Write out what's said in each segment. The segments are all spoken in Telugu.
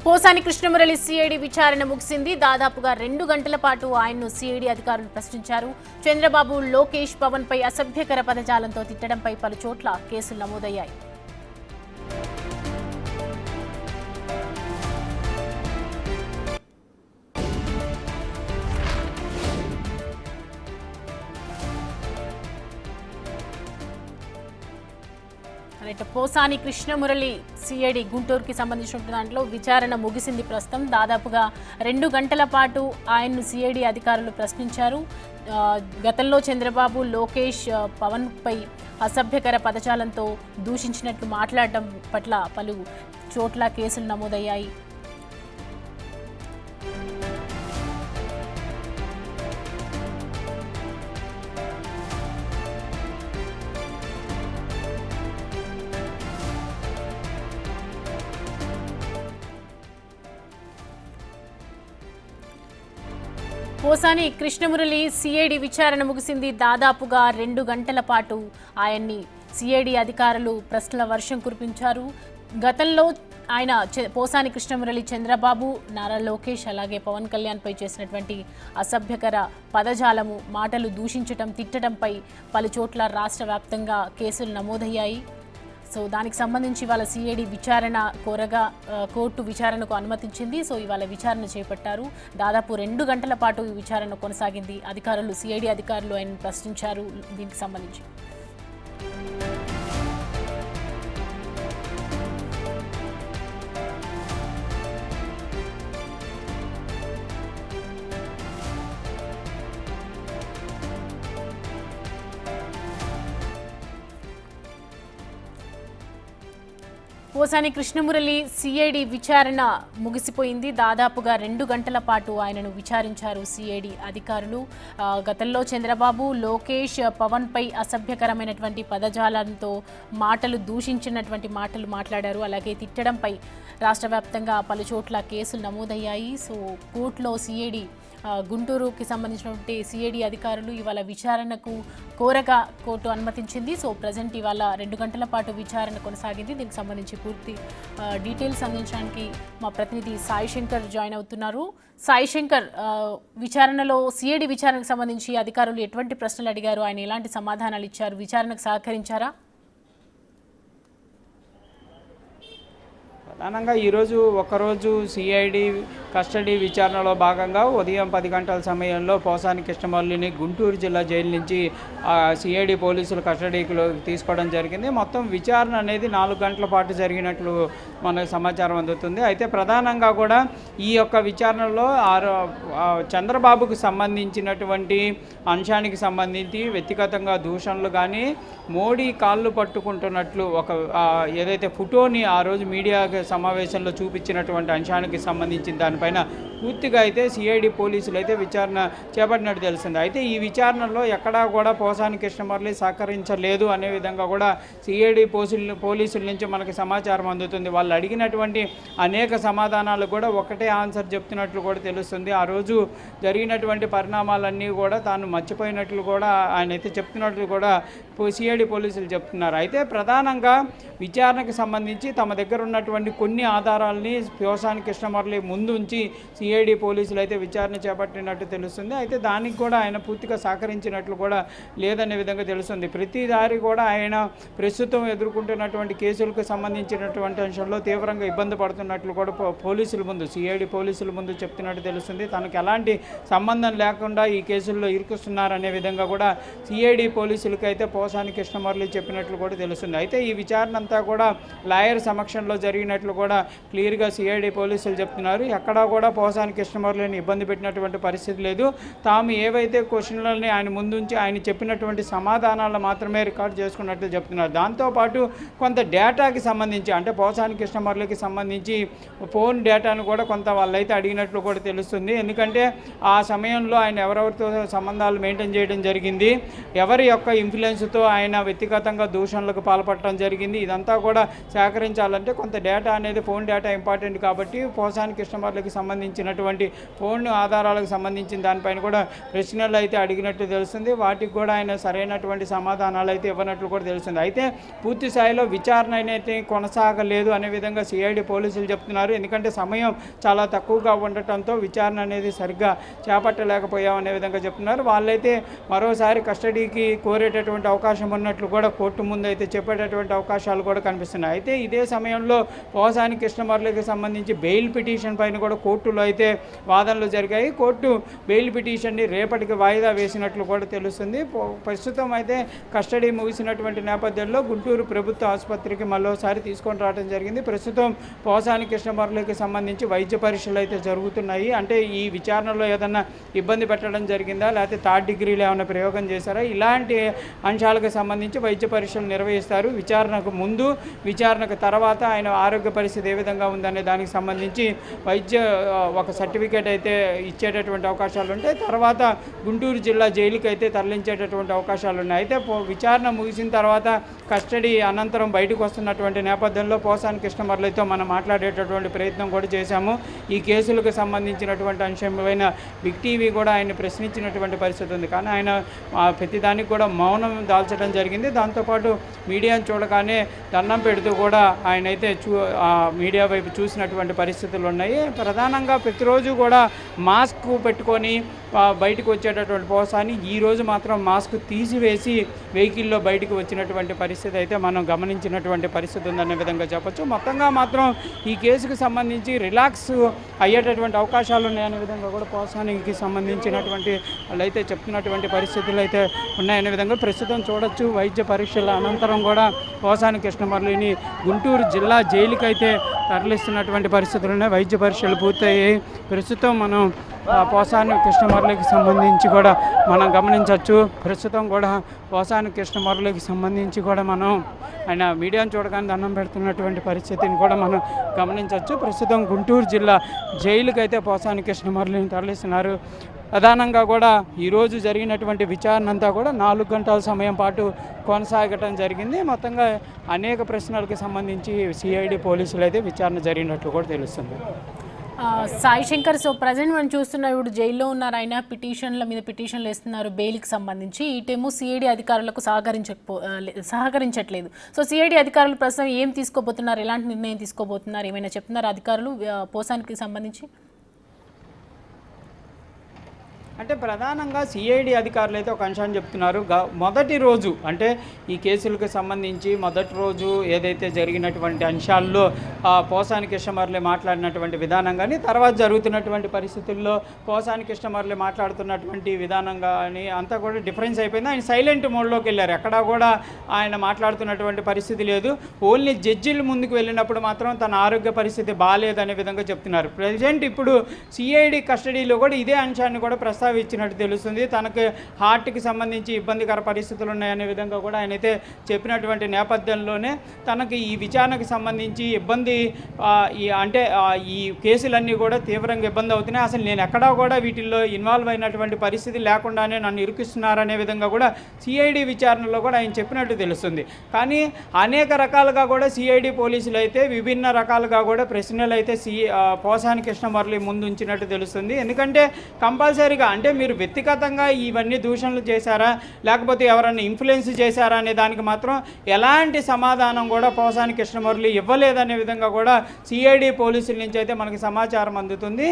పోసాని కృష్ణమురళి సిఐడి విచారణ ముగిసింది. దాదాపుగా 2 గంటల పాటు ఆయన్ను సిఐడి అధికారులు ప్రశ్నించారు. చంద్రబాబు, లోకేష్, పవన్ పై అసభ్యకర పదజాలంతో తిట్టడంపై పలు చోట్ల కేసులు నమోదయ్యాయి. పోసాని కృష్ణమురళి సిఐడి గుంటూరుకి సంబంధించిన దాంట్లో విచారణ ముగిసింది. ప్రస్తుతం దాదాపుగా 2 గంటల పాటు ఆయన్ను సిఐడి అధికారులు ప్రశ్నించారు. గతంలో చంద్రబాబు, లోకేష్, పవన్ పై అసభ్యకర పదజాలంతో దూషించినట్లు మాట్లాడడం పట్ల పలు చోట్ల కేసులు నమోదయ్యాయి. పోసాని కృష్ణమురళి సిఐడి విచారణ ముగిసింది. దాదాపుగా 2 గంటల పాటు ఆయన్ని సిఐడి అధికారులు ప్రశ్నల వర్షం కురిపించారు. గతంలో ఆయన పోసాని కృష్ణమురళి చంద్రబాబు, నారా లోకేష్ అలాగే పవన్ కళ్యాణ్ పై చేసినటువంటి అసభ్యకర పదజాలము, మాటలు దూషించటం, తిట్టడంపై పలు చోట్ల రాష్ట్ర వ్యాప్తంగా కేసులు నమోదయ్యాయి. సో దానికి సంబంధించి ఇవాళ సిఐడి విచారణ కోరగా కోర్టు విచారణకు అనుమతించింది. సో ఇవాళ విచారణ చేపట్టారు. దాదాపు 2 గంటల పాటు ఈ విచారణ కొనసాగింది. అధికారులు, సిఐడి అధికారులు ఆయన ప్రశ్నించారు దీనికి సంబంధించి. పోసాని కృష్ణమురళి సిఐడి విచారణ ముగిసిపోయింది. దాదాపుగా 2 గంటల పాటు ఆయనను విచారించారు సిఐడి అధికారులు. గతంలో చంద్రబాబు, లోకేష్, పవన్ పై అసభ్యకరమైనటువంటి పదజాలంతో దూషించినటువంటి మాటలు మాట్లాడారు. అలాగే తిట్టడంపై రాష్ట్ర వ్యాప్తంగా పలు చోట్ల కేసులు నమోదయ్యాయి. సో కోర్టులో సిఐడి గుంటూరుకి సంబంధించినటువంటి సిఐడి అధికారులు ఇవాళ విచారణకు కోరగా కోర్టు అనుమతించింది. సో ప్రజెంట్ ఇవాళ 2 గంటల పాటు విచారణ కొనసాగింది. దీనికి సంబంధించి పూర్తి డీటెయిల్స్ అందించడానికి మా ప్రతినిధి సాయి శంకర్ జాయిన్ అవుతున్నారు. సాయి శంకర్, విచారణలో సిఐడి విచారణకు సంబంధించి అధికారులు ఎటువంటి ప్రశ్నలు అడిగారు, ఆయన ఎలాంటి సమాధానాలు ఇచ్చారు, విచారణకు సహకరించారా? ప్రధానంగా ఈరోజు ఒకరోజు సిఐడి కస్టడీ విచారణలో భాగంగా ఉదయం 10 గంటల సమయంలో పోసాని కృష్ణమురళిని గుంటూరు జిల్లా జైలు నుంచి సిఐడి పోలీసులు కస్టడీలో తీసుకోవడం జరిగింది. మొత్తం విచారణ అనేది 4 గంటల పాటు జరిగినట్లు మనకు సమాచారం అందుతుంది. అయితే ప్రధానంగా కూడా ఈ యొక్క విచారణలో చంద్రబాబుకు సంబంధించినటువంటి అంశానికి సంబంధించి వ్యక్తిగతంగా దూషణలు కానీ, మోడీ కాళ్ళు పట్టుకుంటున్నట్లు ఏదైతే ఫోటోని ఆ రోజు మీడియా సమావేశంలో చూపించినటువంటి అంశానికి సంబంధించిన దానిపైన పూర్తిగా అయితే సిఐడి పోలీసులు అయితే విచారణ చేపట్టినట్టు తెలిసింది. అయితే ఈ విచారణలో ఎక్కడా కూడా పోసాని కృష్ణమురళి సహకరించలేదు అనే విధంగా కూడా సిఐడి పోలీసుల నుంచి మనకి సమాచారం అందుతుంది. వాళ్ళు అడిగినటువంటి అనేక సమాధానాలు కూడా ఒకటే ఆన్సర్ చెప్తున్నట్లు కూడా తెలుస్తుంది. ఆ రోజు జరిగినటువంటి పరిణామాలన్నీ కూడా తాను మర్చిపోయినట్లు కూడా ఆయన అయితే చెప్తున్నట్లు కూడా సిఐడి పోలీసులు చెప్తున్నారు. అయితే ప్రధానంగా విచారణకు సంబంధించి తమ దగ్గర ఉన్నటువంటి కొన్ని ఆధారాలని పోసాని కృష్ణమురళి ముందు ఉంచి సిఐడి పోలీసులు అయితే విచారణ చేపట్టినట్టు తెలుస్తుంది. అయితే దానికి కూడా ఆయన పూర్తిగా సహకరించినట్లు కూడా లేదనే విధంగా తెలుస్తుంది. ప్రతిదారి కూడా ఆయన ప్రస్తుతం ఎదుర్కొంటున్నటువంటి కేసులకు సంబంధించినటువంటి అంశంలో తీవ్రంగా ఇబ్బంది పడుతున్నట్లు కూడా పోలీసుల ముందు, సిఐడి పోలీసుల ముందు చెప్తున్నట్టు తెలుస్తుంది. తనకు ఎలాంటి సంబంధం లేకుండా ఈ కేసుల్లో ఇరుకుస్తున్నారనే విధంగా కూడా సిఐడి పోలీసులకు అయితే పోసాని కృష్ణమురళి చెప్పినట్లు కూడా తెలుస్తుంది. అయితే ఈ విచారణ అంతా కూడా లాయర్ సమక్షంలో జరిగినట్లు కూడా క్లియర్గా సిఐడి పోలీసులు చెప్తున్నారు. ఎక్కడా కూడా పోసాని కృష్ణమురళిని ఇబ్బంది పెట్టినటువంటి పరిస్థితి లేదు. తాము ఏవైతే క్వశ్చన్లని ఆయన ముందుంచి ఆయన చెప్పినటువంటి సమాధానాలు మాత్రమే రికార్డు చేసుకున్నట్లు చెప్తున్నారు. దాంతోపాటు కొంత డేటాకి సంబంధించి, అంటే పోసాని కృష్ణమురళికి సంబంధించి ఫోన్ డేటాను కూడా కొంత వాళ్ళైతే అడిగినట్లు కూడా తెలుస్తుంది. ఎందుకంటే ఆ సమయంలో ఆయన ఎవరెవరితో సంబంధాలు మెయింటైన్ చేయడం జరిగింది, ఎవరి యొక్క ఇన్ఫ్లుయెన్స్తో ఆయన వ్యక్తిగతంగా దూషణలకు పాల్పడటం జరిగింది, ఇదంతా కూడా సేకరించాలంటే కొంత డేటా అనేది ఫోన్ డేటా ఇంపార్టెంట్ కాబట్టి పోసాని కృష్ణమురళికి సంబంధించినటువంటి ఫోన్ ఆధారాలకు సంబంధించిన దానిపైన కూడా ప్రశ్నలు అయితే అడిగినట్టు తెలుస్తుంది. వాటికి కూడా ఆయన సరైనటువంటి సమాధానాలు అయితే ఇవ్వనట్లు కూడా తెలుస్తుంది. అయితే పూర్తి స్థాయిలో విచారణ అయితే కొనసాగలేదు అనే విధంగా సిఐడి పోలీసులు చెప్తున్నారు. ఎందుకంటే సమయం చాలా తక్కువగా ఉండటంతో విచారణ అనేది సరిగ్గా చేపట్టలేకపోయామనే విధంగా చెప్తున్నారు. వాళ్ళైతే మరోసారి కస్టడీకి కోరేటటువంటి అవకాశం ఉన్నట్లు కూడా కోర్టు ముందు అయితే చెప్పేటటువంటి అవకాశాలు కూడా కనిపిస్తున్నాయి. అయితే ఇదే సమయంలో పోసాని కృష్ణమురళికి సంబంధించి బెయిల్ పిటిషన్ పైన కూడా కోర్టులో అయితే వాదనలు జరిగాయి. కోర్టు బెయిల్ పిటిషన్ని రేపటికి వాయిదా వేసినట్లు కూడా తెలుస్తుంది. ప్రస్తుతం అయితే కస్టడీ ముగిసినటువంటి నేపథ్యంలో గుంటూరు ప్రభుత్వ ఆసుపత్రికి మరోసారి తీసుకొని రావడం జరిగింది. ప్రస్తుతం పోసాని కృష్ణమురళికి సంబంధించి వైద్య పరీక్షలు అయితే జరుగుతున్నాయి. అంటే ఈ విచారణలో ఏదన్నా ఇబ్బంది పెట్టడం జరిగిందా, లేకపోతే థర్డ్ డిగ్రీలో ఏమైనా ప్రయోగం చేశారా, ఇలాంటి అంశాలకు సంబంధించి వైద్య పరీక్షలు నిర్వహిస్తారు. విచారణకు ముందు, విచారణకు తర్వాత ఆయన ఆరోగ్య పరిస్థితి ఏ విధంగా ఉందనే దానికి సంబంధించి ఒక సర్టిఫికేట్ అయితే ఇచ్చేటటువంటి అవకాశాలు ఉంటాయి. తర్వాత గుంటూరు జిల్లా జైలుకి అయితే తరలించేటటువంటి అవకాశాలు ఉన్నాయి. అయితే విచారణ ముగిసిన తర్వాత కస్టడీ అనంతరం బయటకు వస్తున్నటువంటి నేపథ్యంలో పోసాని కృష్ణమురళితో మనం మాట్లాడేటటువంటి ప్రయత్నం కూడా చేశాము. ఈ కేసులకు సంబంధించినటువంటి అంశమైన బిగ్ టీవీ కూడా ఆయన ప్రశ్నించినటువంటి పరిస్థితి ఉంది. కానీ ఆయన ప్రతిదానికి కూడా మౌనం దాల్చడం జరిగింది. దాంతోపాటు మీడియాను చూడగానే దండం పెడుతూ కూడా ఆయన అయితే మీడియా వైపు చూసినటువంటి పరిస్థితులు ఉన్నాయి. ప్రధానంగా ప్రతిరోజు కూడా మాస్క్ పెట్టుకొని బయటకు వచ్చేటటువంటి పోసాని ఈరోజు మాత్రం మాస్క్ తీసివేసి వెహికల్లో బయటకు వచ్చినటువంటి పరిస్థితి అయితే మనం గమనించినటువంటి పరిస్థితి ఉందనే విధంగా చెప్పచ్చు. మొత్తంగా మాత్రం ఈ కేసుకు సంబంధించి రిలాక్స్ అయ్యేటటువంటి అవకాశాలు ఉన్నాయనే విధంగా కూడా పోసానికి సంబంధించినటువంటి వాళ్ళైతే చెప్తున్నటువంటి పరిస్థితులు అయితే ఉన్నాయనే విధంగా ప్రస్తుతం చూడొచ్చు. వైద్య పరీక్షల అనంతరం కూడా పోసాని కృష్ణమురళిని గుంటూరు జిల్లా జైలుకి అయితే తరలిస్తున్నటువంటి పరిస్థితులు ఉన్నాయి. వైద్య పరీక్షలు పూర్తయ్యాయి. ప్రస్తుతం మనం పోసాని కృష్ణమురళికి సంబంధించి కూడా మనం గమనించవచ్చు. ప్రస్తుతం కూడా పోసాని కృష్ణమురళికి సంబంధించి కూడా మనం ఆయన మీడియాను చూడగానే దండం పెడుతున్నటువంటి పరిస్థితిని కూడా మనం గమనించవచ్చు. ప్రస్తుతం గుంటూరు జిల్లా జైలుకి అయితే పోసాని కృష్ణమురళిని తరలిస్తున్నారు. ప్రధానంగా కూడా ఈరోజు జరిగినటువంటి విచారణ అంతా కూడా 4 గంటల సమయం పాటు కొనసాగటం జరిగింది. మొత్తంగా అనేక ప్రశ్నలకు సంబంధించి సిఐడి పోలీసులు అయితే విచారణ జరిగినట్లు కూడా తెలుస్తుంది. సాయి శంకర్, సో ప్రజెంట్ మనం చూస్తున్న ఇప్పుడు జైల్లో ఉన్నారు. ఆయన పిటిషన్ల మీద పిటిషన్లు వేస్తున్నారు బెయిల్కి సంబంధించి. ఇటేమో సిఐడి అధికారులకు సహకరించట్లేదు. సో సిఐడి అధికారులు ప్రస్తుతం ఏం తీసుకోబోతున్నారు, ఎలాంటి నిర్ణయం తీసుకోబోతున్నారు, ఏమైనా చెప్తున్నారు అధికారులు పోసానికి సంబంధించి? అంటే ప్రధానంగా సిఐడి అధికారులు అయితే ఒక అంశాన్ని చెప్తున్నారు. మొదటి రోజు అంటే ఈ కేసులకు సంబంధించి మొదటి రోజు ఏదైతే జరిగినటువంటి అంశాల్లో పోసాని కృష్ణమురళి మాట్లాడినటువంటి విధానం కానీ, తర్వాత జరుగుతున్నటువంటి పరిస్థితుల్లో పోసాని కృష్ణమురళి మాట్లాడుతున్నటువంటి విధానం కానీ అంతా కూడా డిఫరెన్స్ అయిపోయింది. ఆయన సైలెంట్ మోడ్లోకి వెళ్ళారు. ఎక్కడా కూడా ఆయన మాట్లాడుతున్నటువంటి పరిస్థితి లేదు. ఓన్లీ జడ్జిల ముందుకు వెళ్ళినప్పుడు మాత్రం తన ఆరోగ్య పరిస్థితి బాగాలేదనే విధంగా చెప్తున్నారు. ప్రజెంట్ ఇప్పుడు సిఐడి కస్టడీలో కూడా ఇదే అంశాన్ని కూడా ఇచ్చినట్టు తెలుస్తుంది. తనకు హార్ట్కి సంబంధించి ఇబ్బందికర పరిస్థితులు ఉన్నాయనే విధంగా కూడా ఆయన అయితే చెప్పినటువంటి నేపథ్యంలోనే తనకి ఈ విచారణకు సంబంధించి ఇబ్బంది అంటే ఈ కేసులన్నీ కూడా తీవ్రంగా ఇబ్బంది అవుతున్నాయి. అసలు నేను ఎక్కడా కూడా వీటిల్లో ఇన్వాల్వ్ అయినటువంటి పరిస్థితి లేకుండానే నన్ను ఇరుకిస్తున్నారనే విధంగా కూడా సిఐడి విచారణలో కూడా ఆయన చెప్పినట్టు తెలుస్తుంది. కానీ అనేక రకాలుగా కూడా సిఐడి పోలీసులు అయితే విభిన్న రకాలుగా కూడా ప్రశ్నలు అయితే పోసాని కృష్ణమురళి ముందు ఉంచినట్టు తెలుస్తుంది. ఎందుకంటే కంపల్సరీగా అంటే మీరు వ్యక్తిగతంగా ఇవన్నీ దూషణలు చేశారా, లేకపోతే ఎవరైనా ఇన్ఫ్లుయెన్స్ చేశారా అనే దానికి మాత్రం ఎలాంటి సమాధానం కూడా పోసాని కృష్ణమురళి ఇవ్వలేదనే విధంగా కూడా సిఐడి పోలీసుల నుంచి అయితే మనకి సమాచారం అందుతుంది.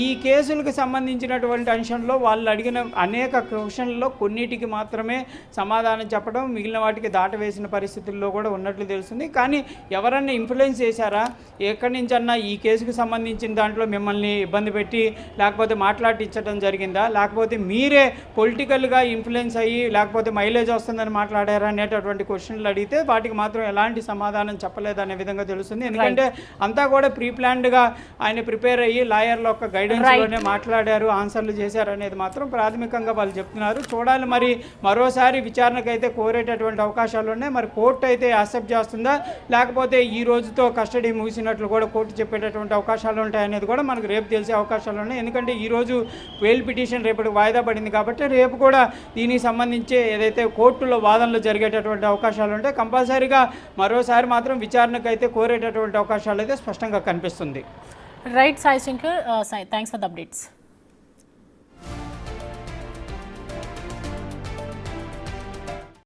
ఈ కేసులకు సంబంధించినటువంటి అంశంలో వాళ్ళు అడిగిన అనేక క్వశ్చన్లలో కొన్నిటికి మాత్రమే సమాధానం చెప్పడం, మిగిలిన వాటికి దాటవేసిన పరిస్థితుల్లో కూడా ఉన్నట్లు తెలుస్తుంది. కానీ ఎవరన్నా ఇన్ఫ్లుయెన్స్ చేశారా, ఎక్కడి నుంచన్నా ఈ కేసుకు సంబంధించిన దాంట్లో మిమ్మల్ని ఇబ్బంది పెట్టి లేకపోతే మాట్లాడించడం జరిగిందా, లేకపోతే మీరే పొలిటికల్గా ఇన్ఫ్లుయెన్స్ అయ్యి లేకపోతే మైలేజ్ వస్తుందని మాట్లాడారా అనేటటువంటి క్వశ్చన్లు అడిగితే వాటికి మాత్రం ఎలాంటి సమాధానం చెప్పలేదనే విధంగా తెలుస్తుంది. ఎందుకంటే అంతా కూడా ప్రీ ప్లాన్డ్గా ఆయన ప్రిపేర్ అయ్యి లాయర్ల యొక్క గైడెన్స్లోనే మాట్లాడారు, ఆన్సర్లు చేశారు అనేది మాత్రం ప్రాథమికంగా వాళ్ళు చెప్తున్నారు. చూడాలి మరి మరోసారి విచారణకైతే కోరేటటువంటి అవకాశాలు ఉన్నాయి. మరి కోర్టు అయితే యాక్సెప్ట్ చేస్తుందా, లేకపోతే ఈ రోజుతో కస్టడీ ముగిసినట్లు కూడా కోర్టు చెప్పేటటువంటి అవకాశాలు ఉంటాయనేది కూడా మనకు రేపు తెలిసే అవకాశాలు ఉన్నాయి. ఎందుకంటే ఈరోజు బెయిల్ బెయిల్ పిటిషన్ రేపటికి వాయిదా పడింది కాబట్టి రేపు కూడా దీనికి సంబంధించి ఏదైతే కోర్టులో వాదనలు జరిగేటటువంటి అవకాశాలు ఉంటాయి, కంపల్సరీగా మరోసారి మాత్రం విచారణకు అయితే కోరేటటువంటి అవకాశాలు అయితే స్పష్టంగా కనిపిస్తుంది. Right Sai Shankar, thanks for the updates.